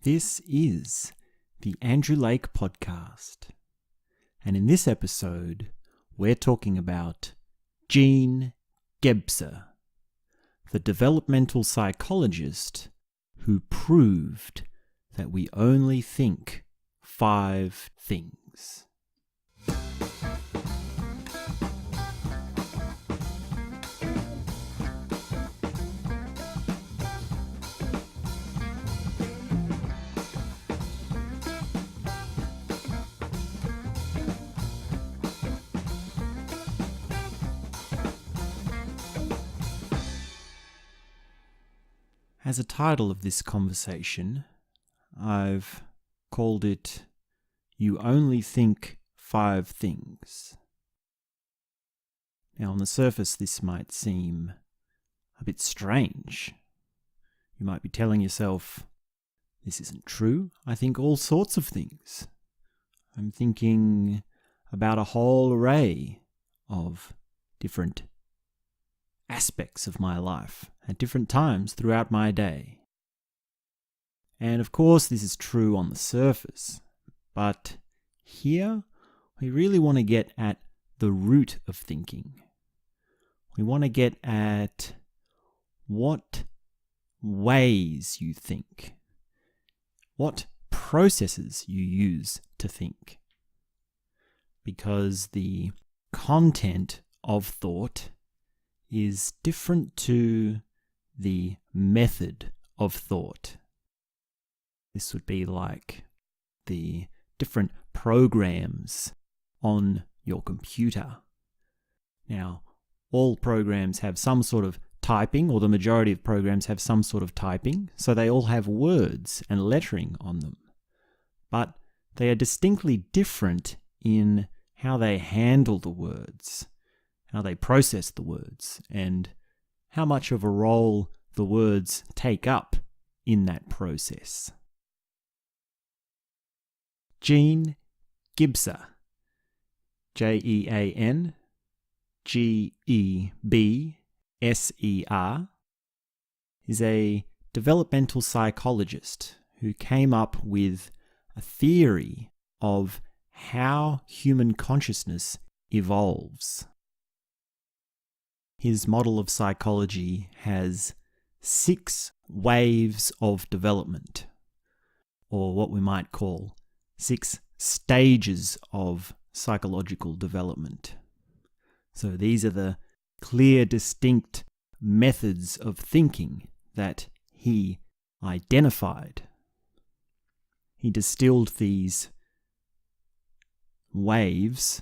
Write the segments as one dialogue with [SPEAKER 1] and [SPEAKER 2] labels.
[SPEAKER 1] This is the Andrew Lake Podcast, and in this episode, we're talking about Jean Gebser, the developmental psychologist who proved that we only think 5 things. As a title of this conversation, I've called it, You Only Think 5 Things. Now, on the surface, this might seem a bit strange. You might be telling yourself, this isn't true. I think all sorts of things. I'm thinking about a whole array of different aspects of my life at different times throughout my day. And of course, this is true on the surface, but here we really want to get at the root of thinking. We want to get at what ways you think, what processes you use to think. Because the content of thought is different to the method of thought. This would be like the different programs on your computer. Now, all programs have some sort of typing, or the majority of programs have some sort of typing, so they all have words and lettering on them. But they are distinctly different in how they handle the words, how they process the words, and how much of a role the words take up in that process. Jean Gebser, Jean-Gebser, is a developmental psychologist who came up with a theory of how human consciousness evolves. His model of psychology has 6 waves of development, or what we might call 6 stages of psychological development. So these are the clear, distinct methods of thinking that he identified. He distilled these waves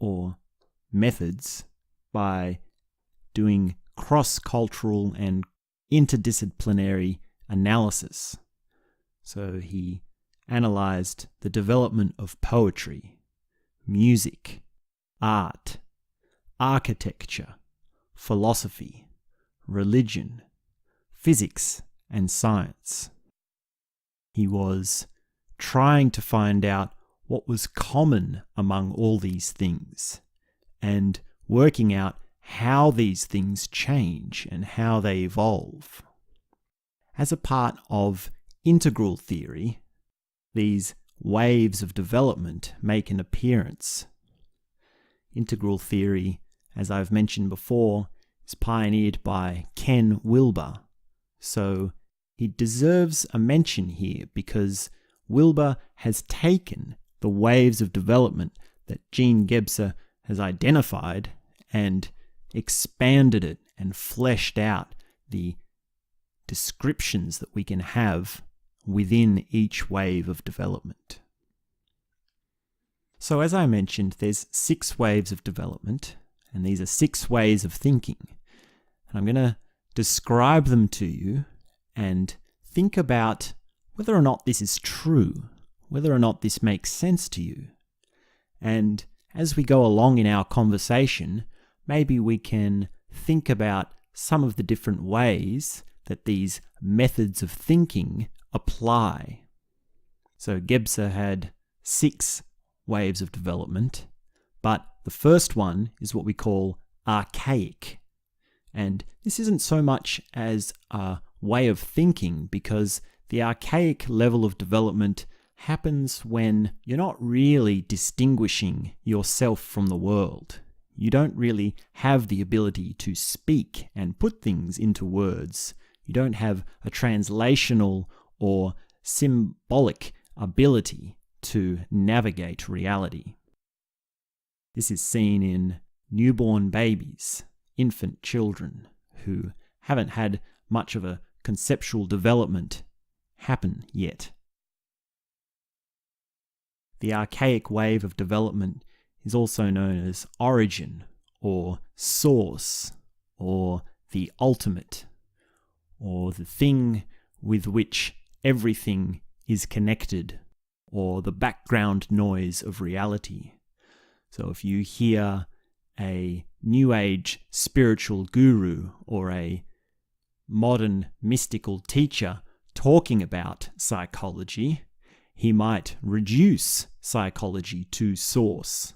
[SPEAKER 1] or methods by doing cross-cultural and interdisciplinary analysis. So he analyzed the development of poetry, music, art, architecture, philosophy, religion, physics, and science. He was trying to find out what was common among all these things and working out how these things change and how they evolve. As a part of integral theory, these waves of development make an appearance. Integral theory, as I've mentioned before, is pioneered by Ken Wilber, so he deserves a mention here because Wilber has taken the waves of development that Jean Gebser has identified and expanded it and fleshed out the descriptions that we can have within each wave of development. So as I mentioned, there's 6 waves of development, and these are 6 ways of thinking. And I'm going to describe them to you and think about whether or not this is true, whether or not this makes sense to you. And as we go along in our conversation, maybe we can think about some of the different ways that these methods of thinking apply. So Gebser had 6 waves of development, but the first one is what we call archaic. And this isn't so much as a way of thinking because The archaic level of development happens when you're not really distinguishing yourself from the world. You don't really have the ability to speak and put things into words. You don't have a translational or symbolic ability to navigate reality. This is seen in newborn babies, infant children, who haven't had much of a conceptual development happen yet. The archaic wave of development is also known as origin, or source, or the ultimate, or the thing with which everything is connected, or the background noise of reality. So if you hear a New Age spiritual guru or a modern mystical teacher talking about psychology, he might reduce psychology to source.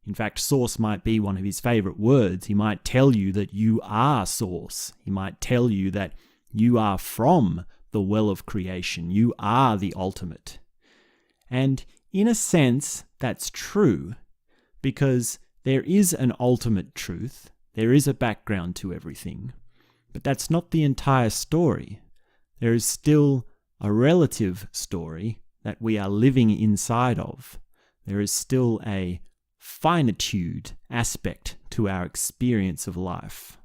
[SPEAKER 1] In fact, source might be one of his favorite words. He might tell you that you are source. He might tell you that you are from the well of creation. You are the ultimate. And in a sense, that's true, because there is an ultimate truth. There is a background to everything. But that's not the entire story. There is still a relative story that we are living inside of. There is still a finitude aspect to our experience of life.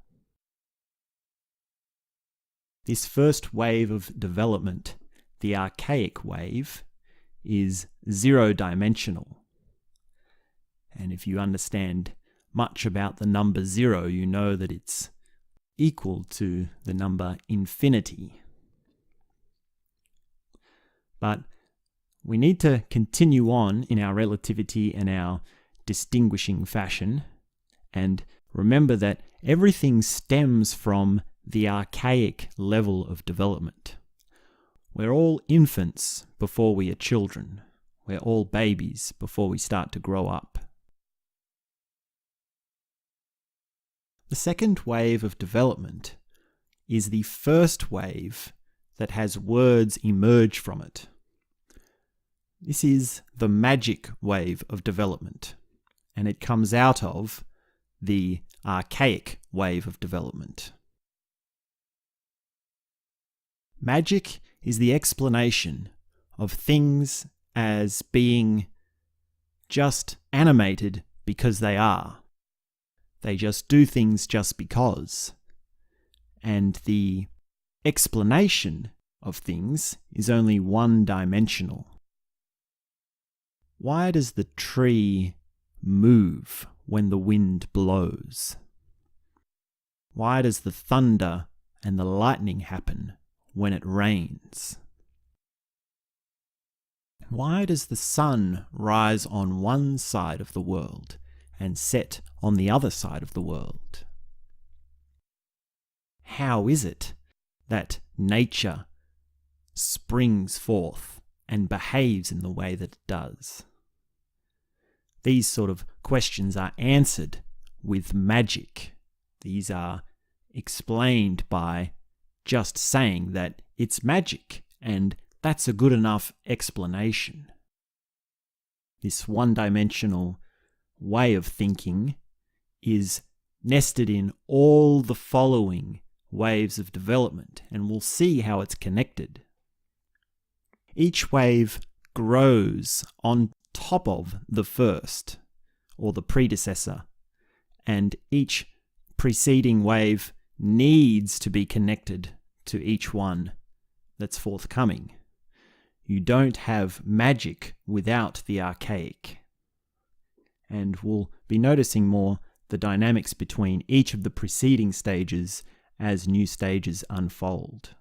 [SPEAKER 1] This first wave of development, the archaic wave, is zero-dimensional. And if you understand much about the number zero, you know that it's equal to the number infinity. But we need to continue on in our relativity and our distinguishing fashion, and remember that everything stems from the archaic level of development. We're all infants before we are children. We're all babies before we start to grow up. The second wave of development is the first wave that has words emerge from it. This is the magic wave of development, and it comes out of the archaic wave of development. Magic is the explanation of things as being just animated because they are. They just do things just because. And the explanation of things is only one-dimensional. Why does the tree move when the wind blows? Why does the thunder and the lightning happen when it rains? Why does the sun rise on one side of the world and set on the other side of the world? How is it that nature springs forth and behaves in the way that it does? These sort of questions are answered with magic. These are explained by just saying that it's magic, and that's a good enough explanation. This one-dimensional way of thinking is nested in all the following waves of development, and we'll see how it's connected. Each wave grows on top of the first, or the predecessor, and each preceding wave needs to be connected to each one that's forthcoming. You don't have magic without the archaic. And we'll be noticing more the dynamics between each of the preceding stages as new stages unfold.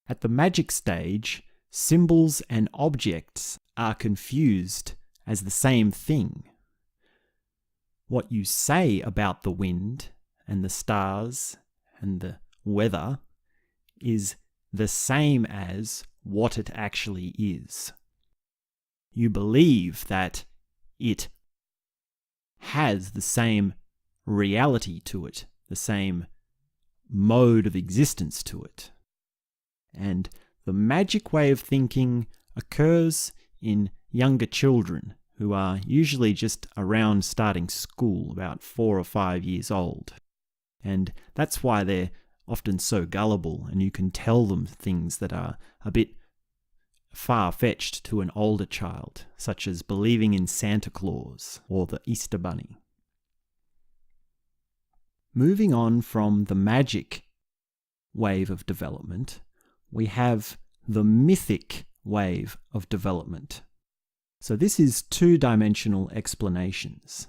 [SPEAKER 1] At the magic stage, symbols and objects are confused as the same thing. What you say about the wind and the stars and the weather is the same as what it actually is. You believe that it has the same reality to it, the same mode of existence to it. And the magic way of thinking occurs in younger children who are usually just around starting school, about 4 or 5 years old. And that's why they're often so gullible, and you can tell them things that are a bit far-fetched to an older child, such as believing in Santa Claus or the Easter Bunny. Moving on from the magic wave of development, we have the mythic wave of development. So this is two-dimensional explanations,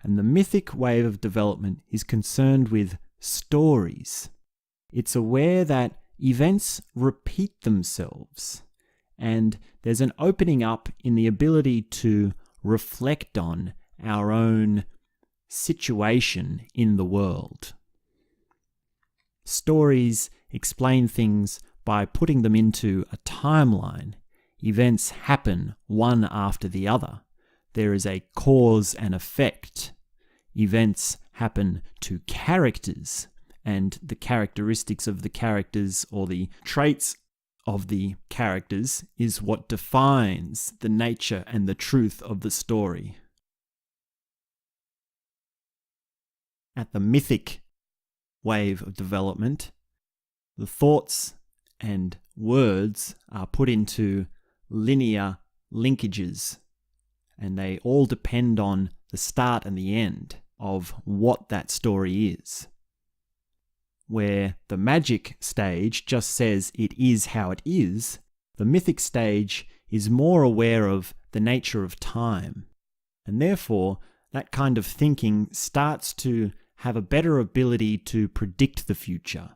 [SPEAKER 1] and the mythic wave of development is concerned with stories. It's aware that events repeat themselves, and there's an opening up in the ability to reflect on our own situation in the world. Stories explain things by putting them into a timeline. Events happen one after the other. There is a cause and effect. Events happen to characters, and the characteristics of the characters or the traits of the characters is what defines the nature and the truth of the story. At the mythic wave of development, the thoughts and words are put into linear linkages, and they all depend on the start and the end of what that story is. Where the magic stage just says it is how it is, the mythic stage is more aware of the nature of time, and therefore that kind of thinking starts to have a better ability to predict the future.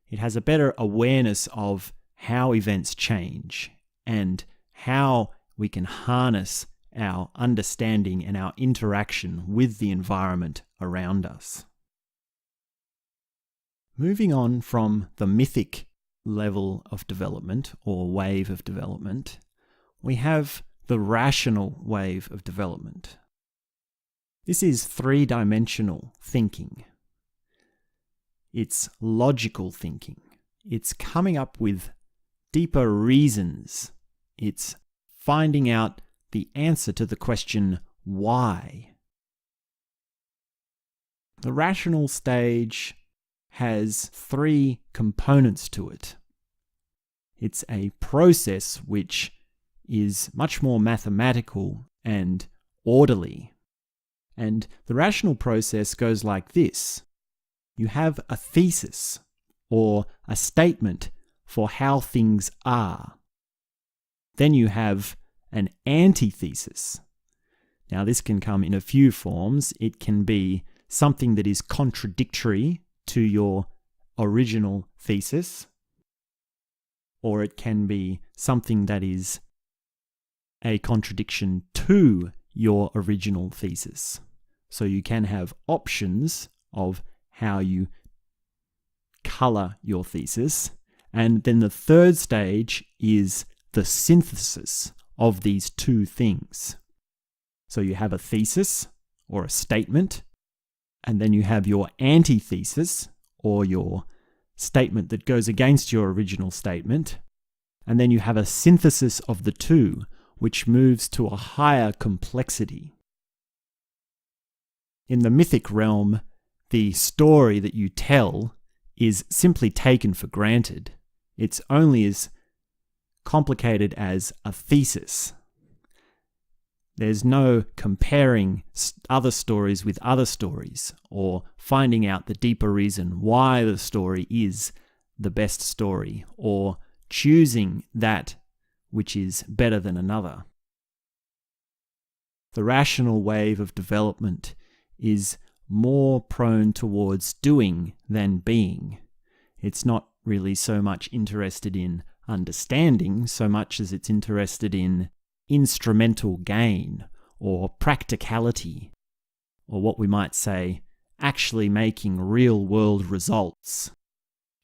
[SPEAKER 1] It has a better awareness of how events change and how we can harness our understanding and our interaction with the environment around us. Moving on from the mythic level of development or wave of development, we have the rational wave of development. This is three-dimensional thinking. It's logical thinking. It's coming up with deeper reasons. It's finding out the answer to the question, why? The rational stage has three components to it. It's a process which is much more mathematical and orderly. And the rational process goes like this. You have a thesis or a statement for how things are. Then you have an antithesis. Now this can come in a few forms. It can be something that is contradictory to your original thesis, or it can be something that is a contradiction to your original thesis. So you can have options of how you color your thesis. And then the third stage is the synthesis of these two things. So you have a thesis or a statement, and then you have your antithesis or your statement that goes against your original statement. And then you have a synthesis of the two, which moves to a higher complexity. In the mythic realm, the story that you tell is simply taken for granted. It's only as complicated as a thesis. There's no comparing other stories with other stories or finding out the deeper reason why the story is the best story or choosing that which is better than another. The rational wave of development is more prone towards doing than being. It's not really so much interested in understanding so much as it's interested in instrumental gain or practicality, or what we might say, actually making real-world results.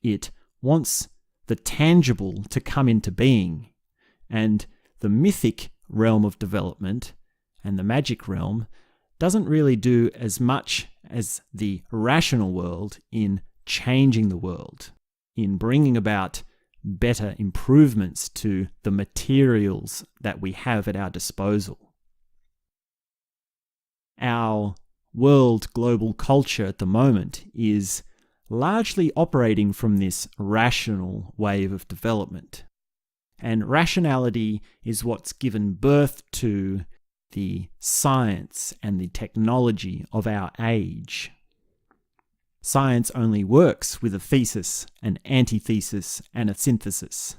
[SPEAKER 1] It wants the tangible to come into being, and the mythic realm of development and the magic realm doesn't really do as much as the rational world in changing the world, in bringing about better improvements to the materials that we have at our disposal. Our world global culture at the moment is largely operating from this rational wave of development. And rationality is what's given birth to the science and the technology of our age. Science only works with a thesis, an antithesis, and a synthesis.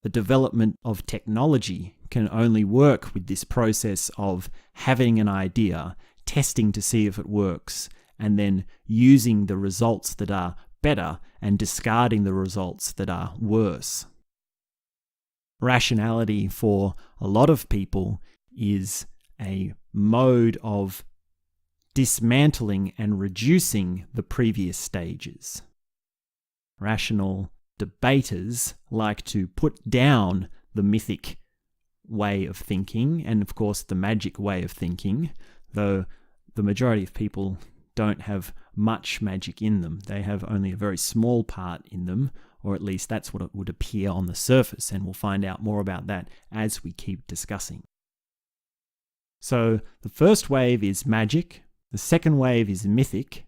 [SPEAKER 1] The development of technology can only work with this process of having an idea, testing to see if it works, and then using the results that are better and discarding the results that are worse. Rationality for a lot of people is a mode of dismantling and reducing the previous stages. Rational debaters like to put down the mythic way of thinking and, of course, the magic way of thinking, though the majority of people don't have much magic in them. They have only a very small part in them, or at least that's what it would appear on the surface, and we'll find out more about that as we keep discussing. So the first wave is magic, the second wave is mythic,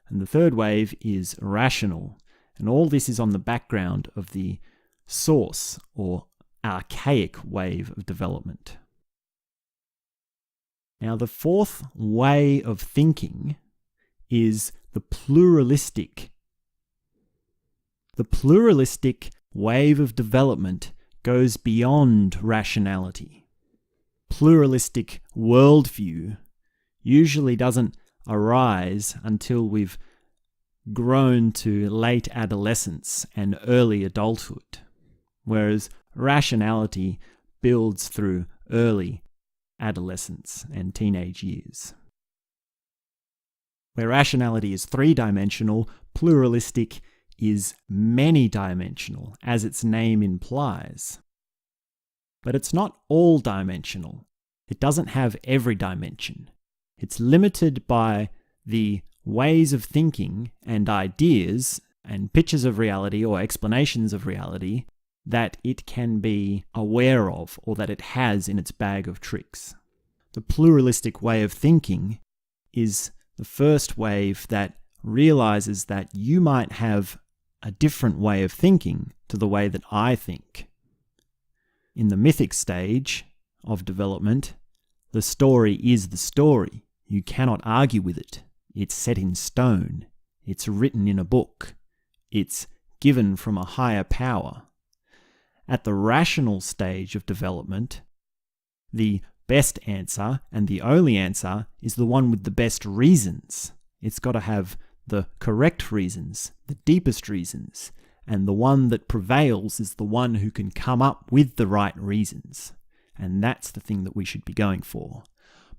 [SPEAKER 1] and the third wave is rational. And all this is on the background of the source or archaic wave of development. Now, the fourth way of thinking is the pluralistic. The pluralistic wave of development goes beyond rationality. Pluralistic worldview usually doesn't arise until we've grown to late adolescence and early adulthood, whereas rationality builds through early adolescence and teenage years. Where rationality is three-dimensional, pluralistic is many-dimensional, as its name implies. But it's not all-dimensional. It doesn't have every dimension. It's limited by the ways of thinking and ideas and pictures of reality or explanations of reality that it can be aware of or that it has in its bag of tricks. The pluralistic way of thinking is the first wave that realizes that you might have a different way of thinking to the way that I think. In the mythic stage of development, the story is the story. You cannot argue with it. It's set in stone. It's written in a book. It's given from a higher power. At the rational stage of development, the best answer and the only answer is the one with the best reasons. It's got to have the correct reasons, the deepest reasons, and the one that prevails is the one who can come up with the right reasons. And that's the thing that we should be going for.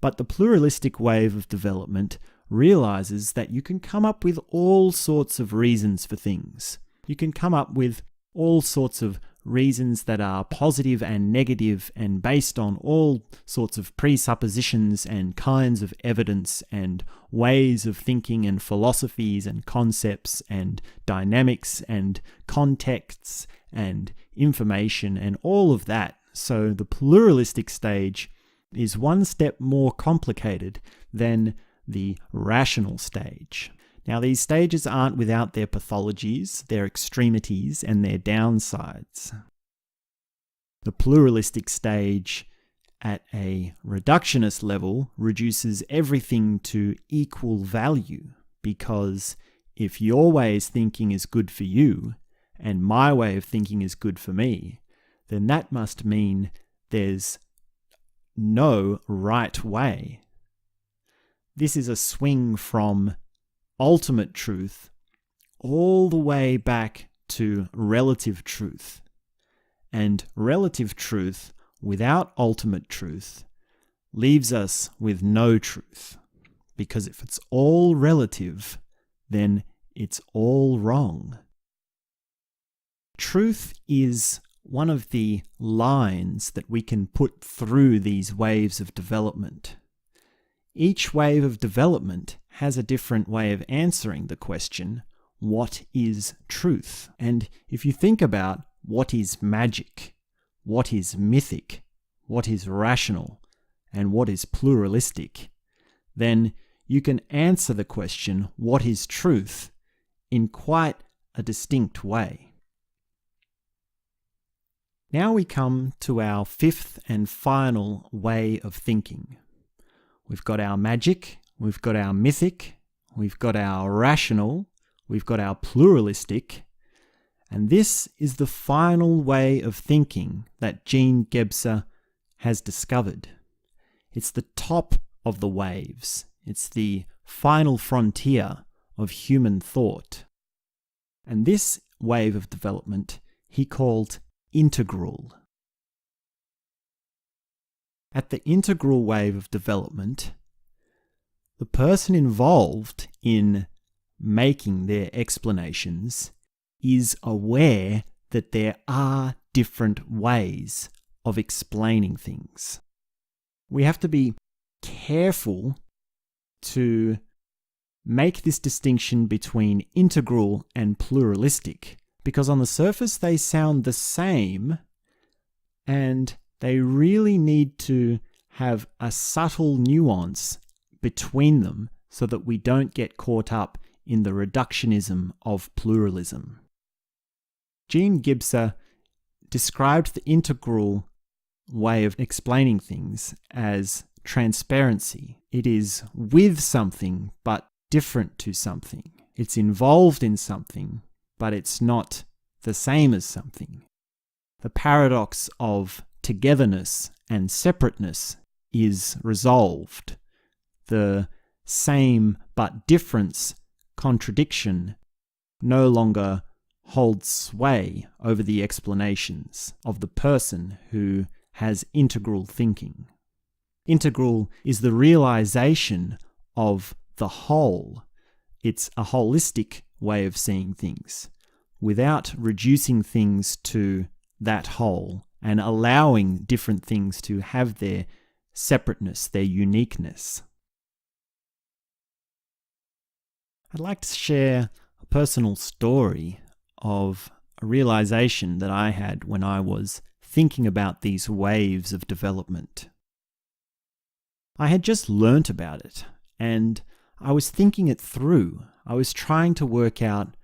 [SPEAKER 1] But the pluralistic wave of development realizes that you can come up with all sorts of reasons for things. You can come up with all sorts of reasons that are positive and negative and based on all sorts of presuppositions and kinds of evidence and ways of thinking and philosophies and concepts and dynamics and contexts and information and all of that. So the pluralistic stage is one step more complicated than the rational stage. Now, these stages aren't without their pathologies, their extremities, and their downsides. The pluralistic stage at a reductionist level reduces everything to equal value, because if your way of thinking is good for you, and my way of thinking is good for me, then that must mean there's no right way. This is a swing from ultimate truth all the way back to relative truth. And relative truth without ultimate truth leaves us with no truth. Because if it's all relative, then it's all wrong. Truth is one of the lines that we can put through these waves of development. Each wave of development has a different way of answering the question, what is truth? And if you think about what is magic, what is mythic, what is rational, and what is pluralistic, then you can answer the question, what is truth, in quite a distinct way. Now we come to our fifth and final way of thinking. We've got our magic, we've got our mythic, we've got our rational, we've got our pluralistic, and this is the final way of thinking that Jean Gebser has discovered. It's the top of the waves. It's the final frontier of human thought. And this wave of development he called integral. At the integral wave of development, the person involved in making their explanations is aware that there are different ways of explaining things. We have to be careful to make this distinction between integral and pluralistic, because on the surface they sound the same, and they really need to have a subtle nuance between them so that we don't get caught up in the reductionism of pluralism. Jean Gebser described the integral way of explaining things as transparency. It is with something but different to something. It's involved in something, but it's not the same as something. The paradox of togetherness and separateness is resolved. The same but difference contradiction no longer holds sway over the explanations of the person who has integral thinking. Integral is the realization of the whole. It's a holistic way of seeing things, without reducing things to that whole and allowing different things to have their separateness, their uniqueness. I'd like to share a personal story of a realization that I had when I was thinking about these waves of development. I had just learnt about it, and I was thinking it through. I was trying to work out,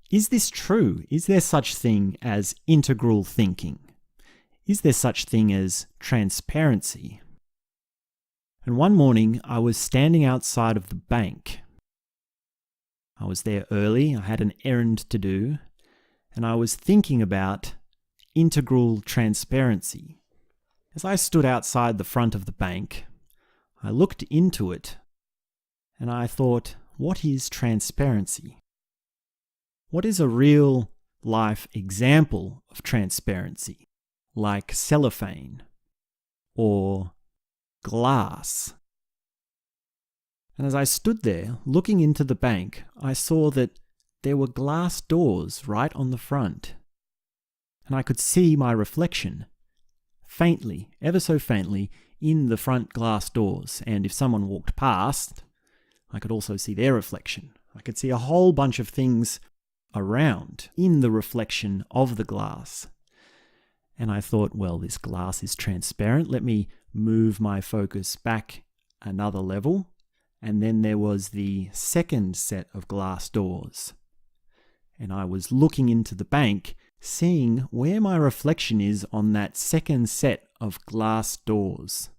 [SPEAKER 1] is this true? Is there such thing as integral thinking? Is there such thing as transparency? And one morning I was standing outside of the bank. I was there early, I had an errand to do, and I was thinking about integral transparency. As I stood outside the front of the bank, I looked into it, and I thought, what is transparency? What is a real-life example of transparency, like cellophane or glass? And as I stood there, looking into the bank, I saw that there were glass doors right on the front. And I could see my reflection, faintly, ever so faintly, in the front glass doors. And if someone walked past, I could also see their reflection. I could see a whole bunch of things around in the reflection of the glass. And I thought, well, this glass is transparent. Let me move my focus back another level. And then there was the second set of glass doors. And I was looking into the bank, seeing where my reflection is on that second set of glass doors.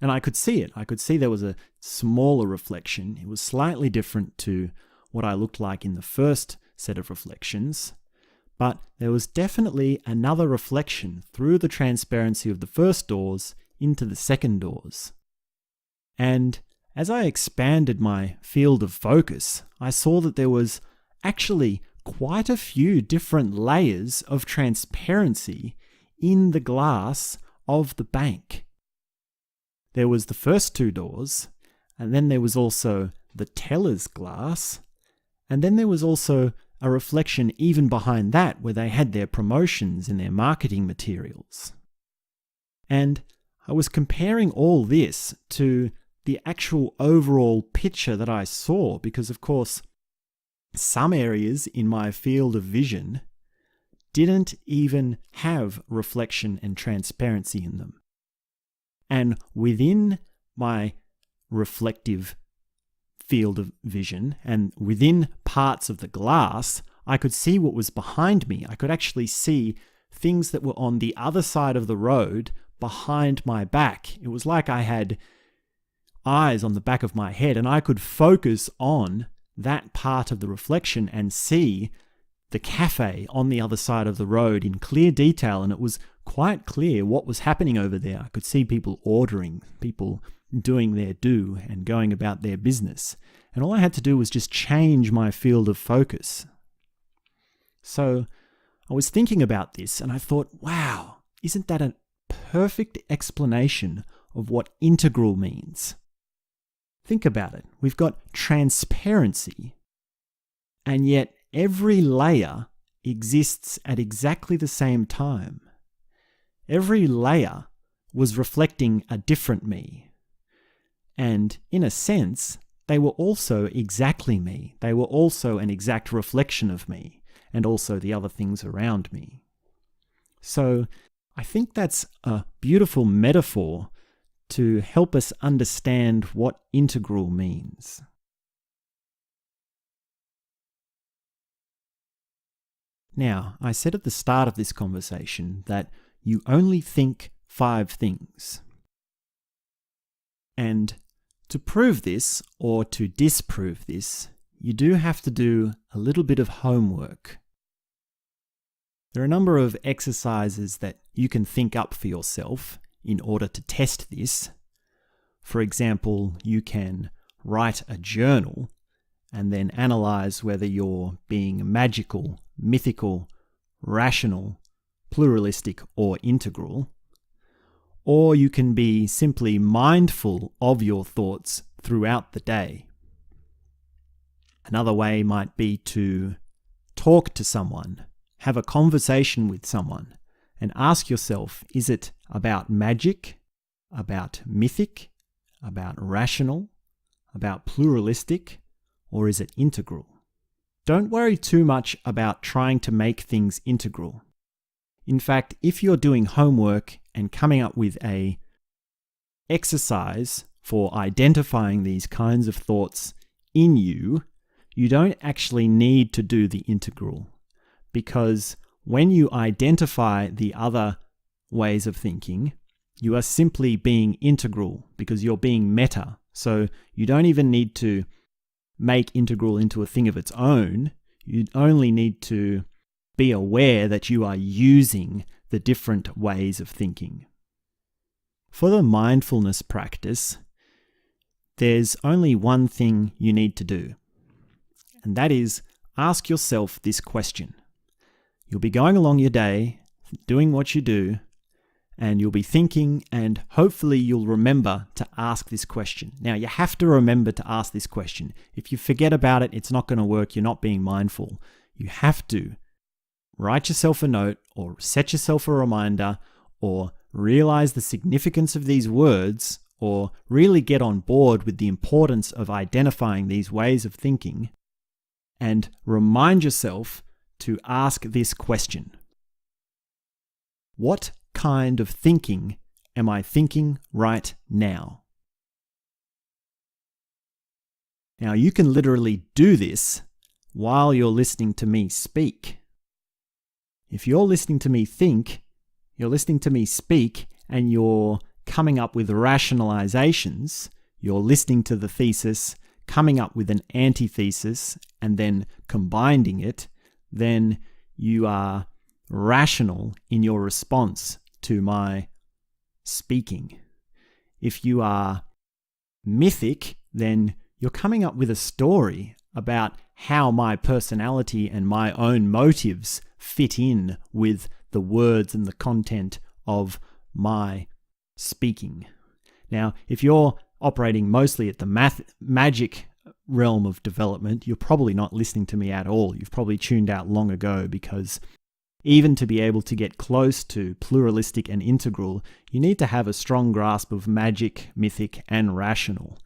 [SPEAKER 1] And I could see it. I could see there was a smaller reflection. It was slightly different to what I looked like in the first set of reflections. But there was definitely another reflection through the transparency of the first doors into the second doors. And as I expanded my field of focus, I saw that there was actually quite a few different layers of transparency in the glass of the bank. There was the first two doors, and then there was also the teller's glass, and then there was also a reflection even behind that where they had their promotions and their marketing materials. And I was comparing all this to the actual overall picture that I saw, because of course some areas in my field of vision didn't even have reflection and transparency in them. And within my reflective field of vision and within parts of the glass, I could see what was behind me. I could actually see things that were on the other side of the road behind my back. It was like I had eyes on the back of my head, and I could focus on that part of the reflection and see the cafe on the other side of the road in clear detail, and it was quite clear what was happening over there. I could see people ordering, people doing their do and going about their business. And all I had to do was just change my field of focus. So I was thinking about this and I thought, wow, isn't that a perfect explanation of what integral means? Think about it. We've got transparency, and yet every layer exists at exactly the same time. Every layer was reflecting a different me. And in a sense, they were also exactly me. They were also an exact reflection of me, and also the other things around me. So I think that's a beautiful metaphor to help us understand what integral means. Now, I said at the start of this conversation that you only think 5 things. And to prove this, or to disprove this, you do have to do a little bit of homework. There are a number of exercises that you can think up for yourself in order to test this. For example, you can write a journal and then analyze whether you're being magical, mythical, rational, pluralistic, or integral. Or you can be simply mindful of your thoughts throughout the day. Another way might be to talk to someone, have a conversation with someone, and ask yourself, is it about magic, about mythic, about rational, about pluralistic, or is it integral? Don't worry too much about trying to make things integral. In fact, if you're doing homework and coming up with an exercise for identifying these kinds of thoughts in you, you don't actually need to do the integral, because when you identify the other ways of thinking, you are simply being integral because you're being meta. So you don't even need to make integral into a thing of its own. You only need to be aware that you are using the different ways of thinking. For the mindfulness practice, there's only one thing you need to do, and that is ask yourself this question. You'll be going along your day, doing what you do, and you'll be thinking, and hopefully you'll remember to ask this question. Now, you have to remember to ask this question. If you forget about it, it's not going to work. You're not being mindful. You have to write yourself a note, or set yourself a reminder, or realize the significance of these words, or really get on board with the importance of identifying these ways of thinking, and remind yourself to ask this question. What kind of thinking am I thinking right now? Now, you can literally do this while you're listening to me speak. If you're listening to me think, you're listening to me speak, and you're coming up with rationalizations, you're listening to the thesis, coming up with an antithesis, and then combining it, then you are rational in your response to my speaking. If you are mythic, then you're coming up with a story about how my personality and my own motives fit in with the words and the content of my speaking. Now, if you're operating mostly at the magic realm of development, you're probably not listening to me at all. You've probably tuned out long ago, because even to be able to get close to pluralistic and integral, you need to have a strong grasp of magic, mythic, and rational.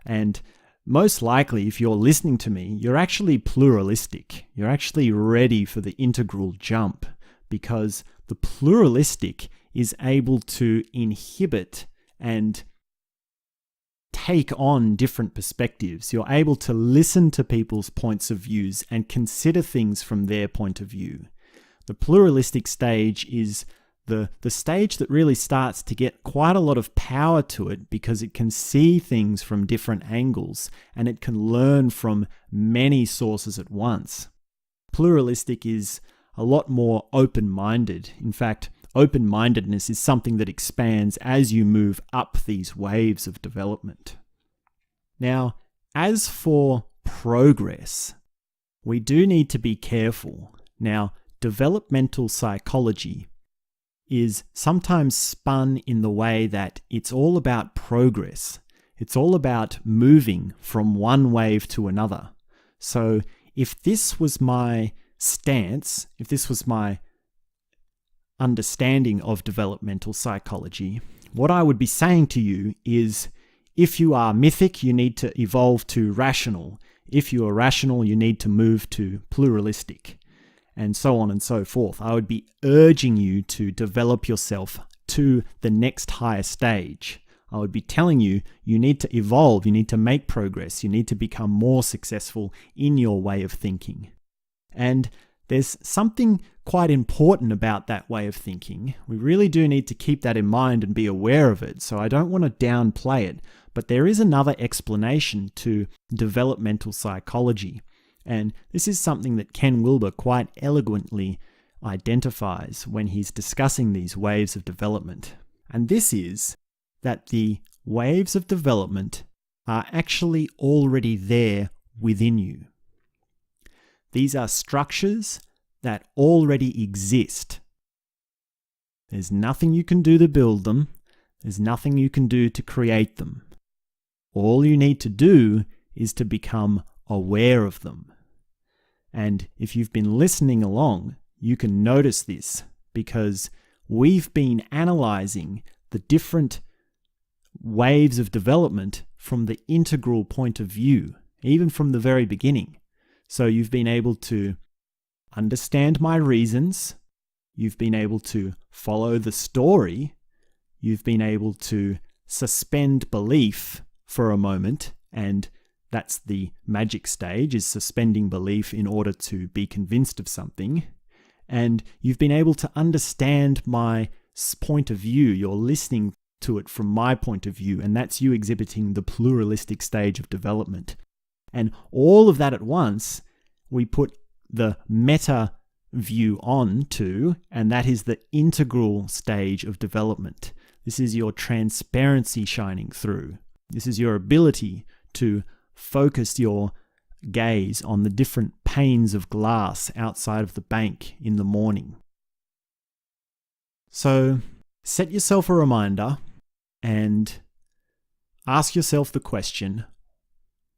[SPEAKER 1] And most likely, if you're listening to me, you're actually pluralistic. You're actually ready for the integral jump. because the pluralistic is able to inhibit and take on different perspectives. You're able to listen to people's points of views and consider things from their point of view. The pluralistic stage is the stage that really starts to get quite a lot of power to it because it can see things from different angles and it can learn from many sources at once. Pluralistic is a lot more open-minded. In fact, open-mindedness is something that expands as you move up these waves of development. Now, as for progress, we do need to be careful. Now, developmental psychology is sometimes spun in the way that it's all about progress. It's all about moving from one wave to another. So if this was my stance, if this was my understanding of developmental psychology, what I would be saying to you is, if you are mythic, you need to evolve to rational. If you are rational, you need to move to pluralistic, and so on and so forth. I would be urging you to develop yourself to the next higher stage. I would be telling you, you need to evolve, you need to make progress, you need to become more successful in your way of thinking. And there's something quite important about that way of thinking. We really do need to keep that in mind and be aware of it, so I don't want to downplay it. But there is another explanation to developmental psychology. And this is something that Ken Wilber quite eloquently identifies when he's discussing these waves of development. And this is that the waves of development are actually already there within you. These are structures that already exist. There's nothing you can do to build them. There's nothing you can do to create them. All you need to do is to become aware of them. And if you've been listening along, you can notice this because we've been analyzing the different waves of development from the integral point of view, even from the very beginning. So you've been able to understand my reasons, you've been able to follow the story, you've been able to suspend belief for a moment, and that's the magic stage, is suspending belief in order to be convinced of something. And you've been able to understand my point of view. You're listening to it from my point of view, and that's you exhibiting the pluralistic stage of development. And all of that at once, we put the meta view on to, and that is the integral stage of development. This is your transparency shining through. This is your ability to focus your gaze on the different panes of glass outside of the bank in the morning. So set yourself a reminder and ask yourself the question,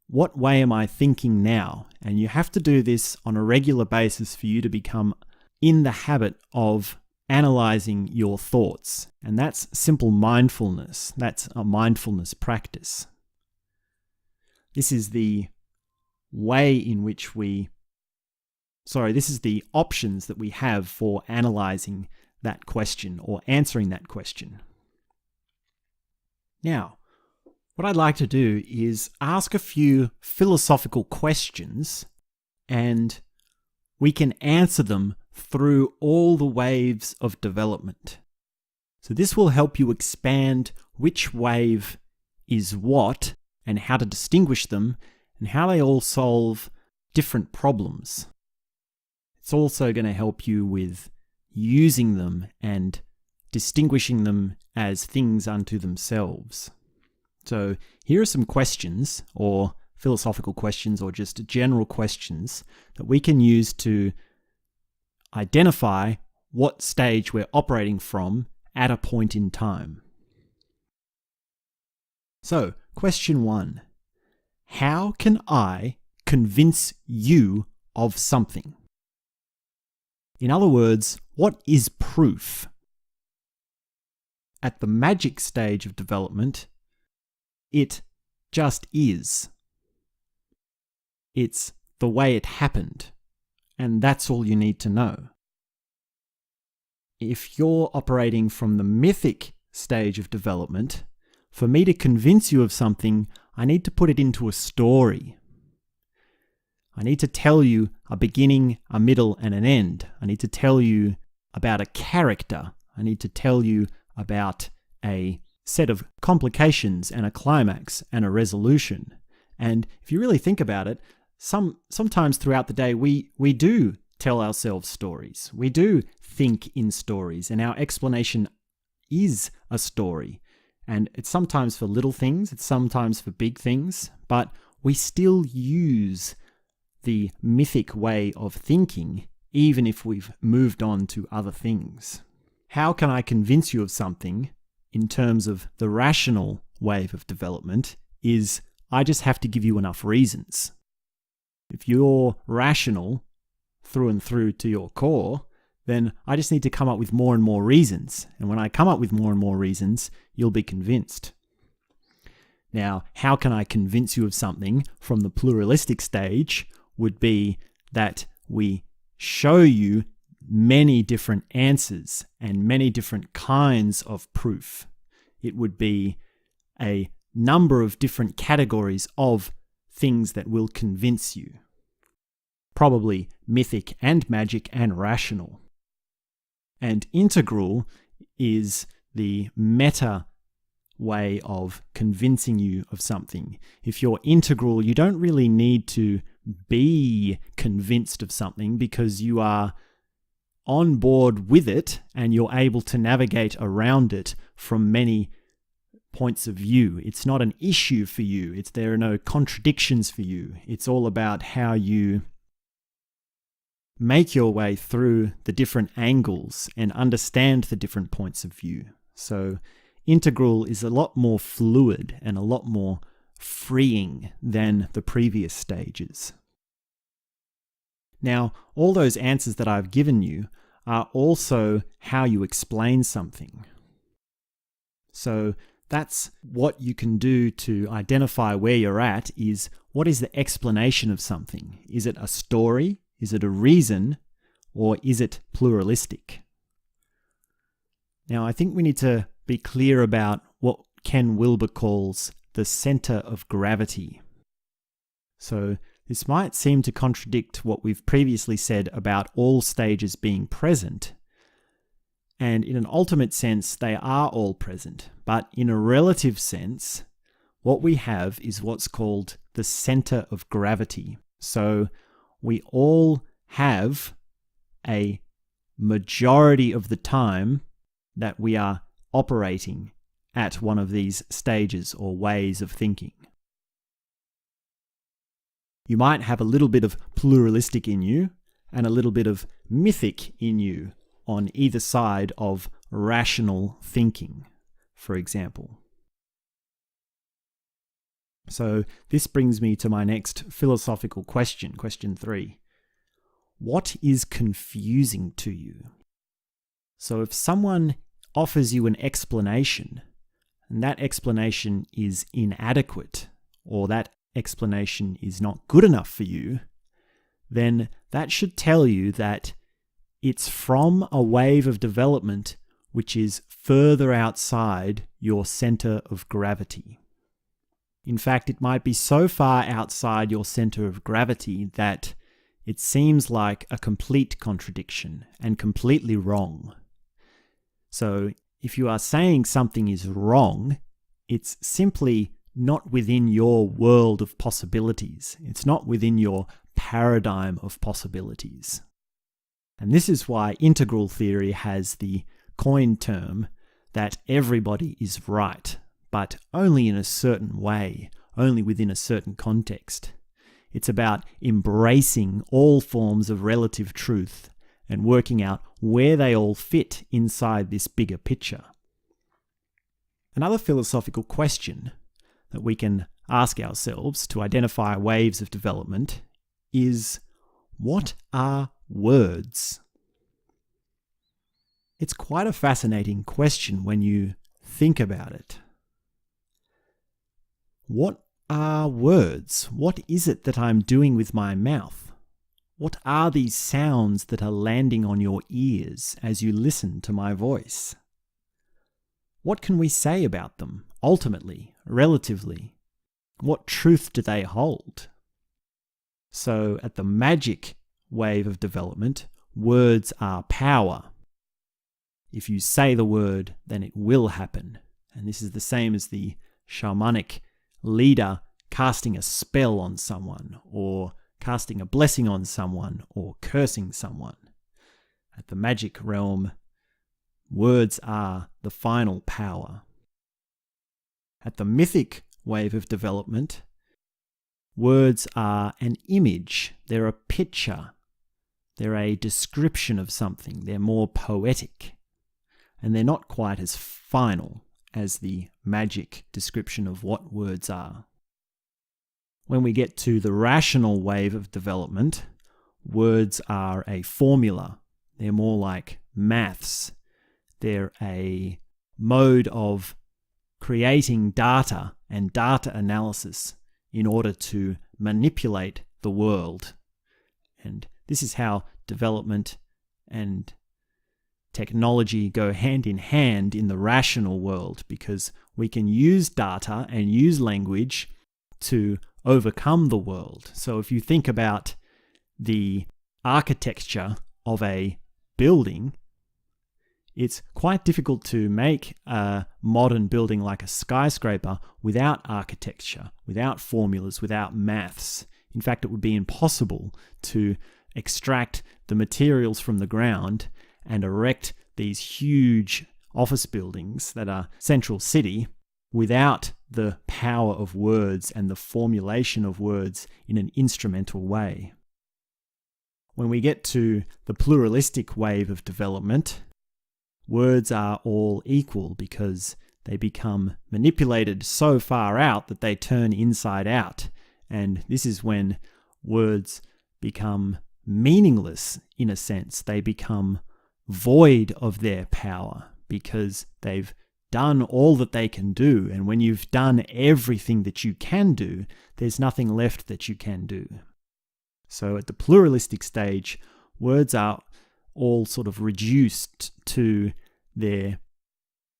[SPEAKER 1] what way am I thinking now? And you have to do this on a regular basis for you to become in the habit of analyzing your thoughts. And that's simple mindfulness. That's a mindfulness practice. This is the way in which this is the options that we have for analyzing that question or answering that question. Now, what I'd like to do is ask a few philosophical questions, and we can answer them through all the waves of development. So this will help you expand which wave is what and how to distinguish them and how they all solve different problems. It's also going to help you with using them and distinguishing them as things unto themselves. So here are some questions, or philosophical questions, or just general questions that we can use to identify what stage we're operating from at a point in time. So, question 1. How can I convince you of something? In other words, what is proof? At the magic stage of development, it just is. It's the way it happened, and that's all you need to know. if you're operating from the mythic stage of development, for me to convince you of something, I need to put it into a story. I need to tell you a beginning, a middle, and an end. I need to tell you about a character. I need to tell you about a set of complications and a climax and a resolution. And if you really think about it, sometimes throughout the day we do tell ourselves stories. We do think in stories, and our explanation is a story. And it's sometimes for little things, it's sometimes for big things, but we still use the mythic way of thinking, even if we've moved on to other things. How can I convince you of something in terms of the rational wave of development is I just have to give you enough reasons. If you're rational through and through to your core, then I just need to come up with more and more reasons. And when I come up with more and more reasons, you'll be convinced. Now, how can I convince you of something from the pluralistic stage would be that we show you many different answers and many different kinds of proof. It would be a number of different categories of things that will convince you. Probably mythic and magic and rational. And integral is the meta way of convincing you of something. If you're integral, you don't really need to be convinced of something because you are on board with it and you're able to navigate around it from many points of view. It's not an issue for you. There are no contradictions for you. It's all about how you make your way through the different angles and understand the different points of view. So integral is a lot more fluid and a lot more freeing than the previous stages. Now, all those answers that I've given you are also how you explain something. So that's what you can do to identify where you're at is what is the explanation of something? Is it a story? Is it a reason? Or is it pluralistic? Now, I think we need to be clear about what Ken Wilber calls the center of gravity. So this might seem to contradict what we've previously said about all stages being present. And in an ultimate sense, they are all present. But in a relative sense, what we have is what's called the center of gravity. So we all have a majority of the time that we are operating at one of these stages or ways of thinking. You might have a little bit of pluralistic in you and a little bit of mythic in you on either side of rational thinking, for example. So this brings me to my next philosophical question, question 3. What is confusing to you? So if someone offers you an explanation, and that explanation is inadequate, or that explanation is not good enough for you, then that should tell you that it's from a wave of development which is further outside your center of gravity. In fact, it might be so far outside your center of gravity that it seems like a complete contradiction and completely wrong. So if you are saying something is wrong, it's simply not within your world of possibilities. It's not within your paradigm of possibilities. And this is why integral theory has the coined term that everybody is right, but only in a certain way, only within a certain context. It's about embracing all forms of relative truth and working out where they all fit inside this bigger picture. Another philosophical question that we can ask ourselves to identify waves of development is, what are words? It's quite a fascinating question when you think about it. What are words? What is it that I'm doing with my mouth? What are these sounds that are landing on your ears as you listen to my voice? What can we say about them, ultimately, relatively? What truth do they hold? So, at the magic wave of development, words are power. If you say the word, then it will happen. And this is the same as the shamanic leader casting a spell on someone, or casting a blessing on someone, or cursing someone. At the magic realm, words are the final power. At the mythic wave of development, words are an image, they're a picture, they're a description of something, they're more poetic, and they're not quite as final as the magic description of what words are. When we get to the rational wave of development, words are a formula. They're more like maths. They're a mode of creating data and data analysis in order to manipulate the world. And this is how development and technology go hand in hand in the rational world, because we can use data and use language to overcome the world. So if you think about the architecture of a building, it's quite difficult to make a modern building like a skyscraper without architecture, without formulas, without maths. In fact, it would be impossible to extract the materials from the ground and erect these huge office buildings that are central city without the power of words and the formulation of words in an instrumental way. When we get to the pluralistic wave of development, words are all equal because they become manipulated so far out that they turn inside out. And this is when words become meaningless in a sense. They become void of their power because they've done all that they can do. And when you've done everything that you can do, there's nothing left that you can do. So at the pluralistic stage, words are all sort of reduced to their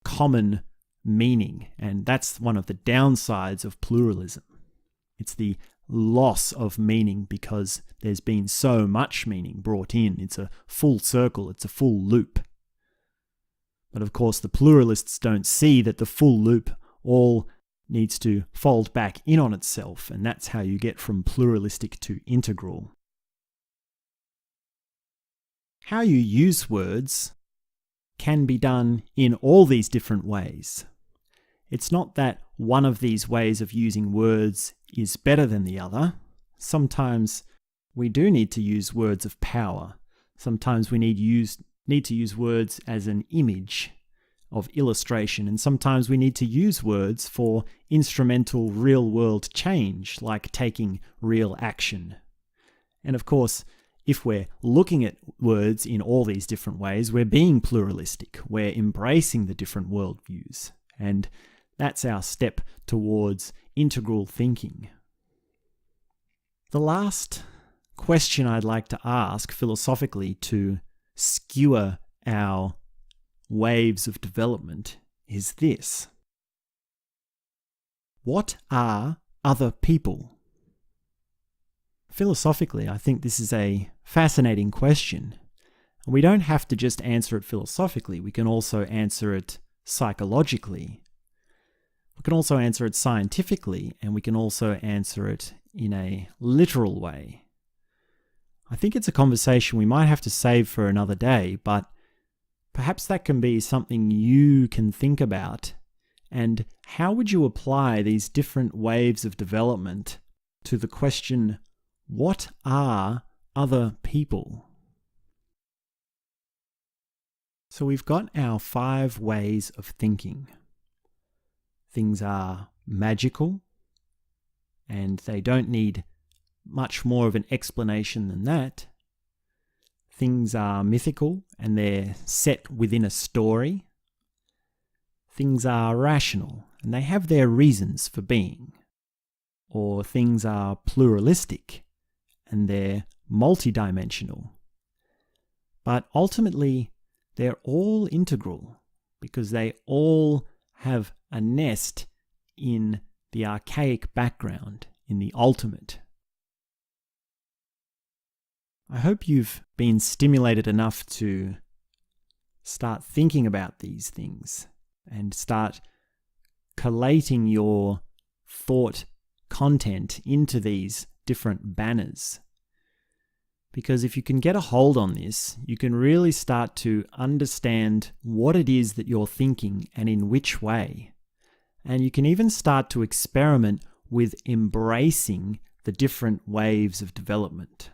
[SPEAKER 1] common meaning. And that's one of the downsides of pluralism. It's the loss of meaning because there's been so much meaning brought in. It's a full circle, it's a full loop. But of course, the pluralists don't see that the full loop all needs to fold back in on itself, and that's how you get from pluralistic to integral. How you use words can be done in all these different ways. It's not that one of these ways of using words is better than the other. Sometimes we do need to use words of power. Sometimes we need to use words as an image of illustration, and sometimes we need to use words for instrumental real-world change, like taking real action. And of course, if we're looking at words in all these different ways, we're being pluralistic. We're embracing the different worldviews. And that's our step towards integral thinking. The last question I'd like to ask philosophically to skewer our waves of development is this: what are other people? Philosophically, I think this is a fascinating question. And we don't have to just answer it philosophically. We can also answer it psychologically. We can also answer it scientifically, and we can also answer it in a literal way. I think it's a conversation we might have to save for another day, but perhaps that can be something you can think about. And how would you apply these different waves of development to the question, what are other people? So we've got our 5 ways of thinking. Things are magical, and they don't need much more of an explanation than that. Things are mythical, and they're set within a story. Things are rational, and they have their reasons for being. Or things are pluralistic, and they're multidimensional. But ultimately, they're all integral because they all have a nest in the archaic background, in the ultimate. I hope you've been stimulated enough to start thinking about these things and start collating your thought content into these different banners. Because if you can get a hold on this, you can really start to understand what it is that you're thinking and in which way. And you can even start to experiment with embracing the different waves of development.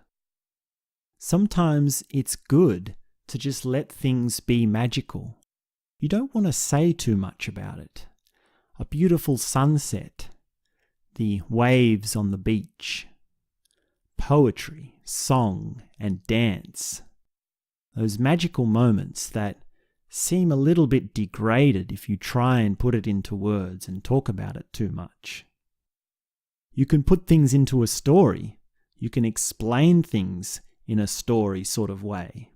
[SPEAKER 1] Sometimes it's good to just let things be magical. You don't want to say too much about it. A beautiful sunset, the waves on the beach, poetry, song, and dance. Those magical moments that seem a little bit degraded if you try and put it into words and talk about it too much. You can put things into a story. You can explain things in a story sort of way.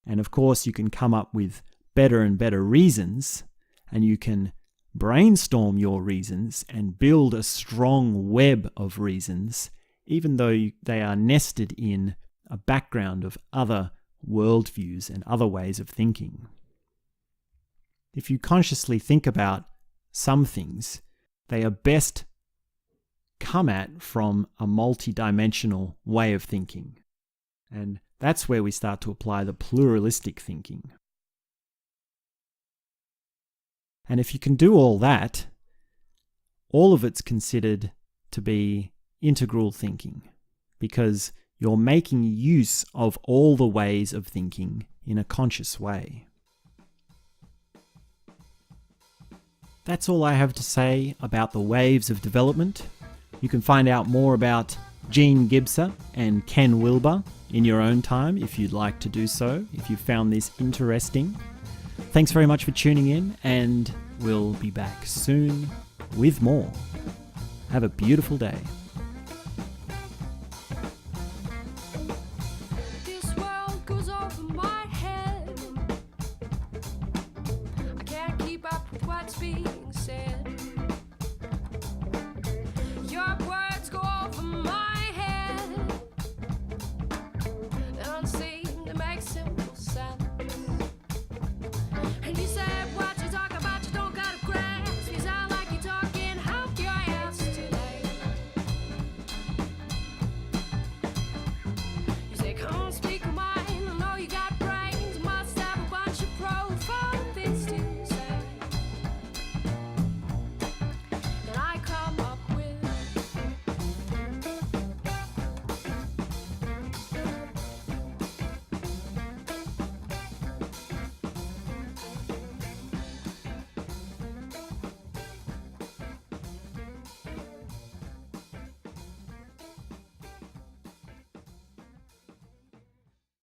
[SPEAKER 1] And of course, you can come up with better and better reasons, and you can brainstorm your reasons and build a strong web of reasons, even though they are nested in a background of other worldviews and other ways of thinking. If you consciously think about some things, they are best come at from a multidimensional way of thinking. And that's where we start to apply the pluralistic thinking. And if you can do all that, all of it's considered to be integral thinking, because you're making use of all the ways of thinking in a conscious way. That's all I have to say about the waves of development. You can find out more about Jean Gebser and Ken Wilber in your own time if you'd like to do so, if you found this interesting. Thanks very much for tuning in, and we'll be back soon with more. Have a beautiful day.
[SPEAKER 2] This world goes over my head. I can't keep up with what's being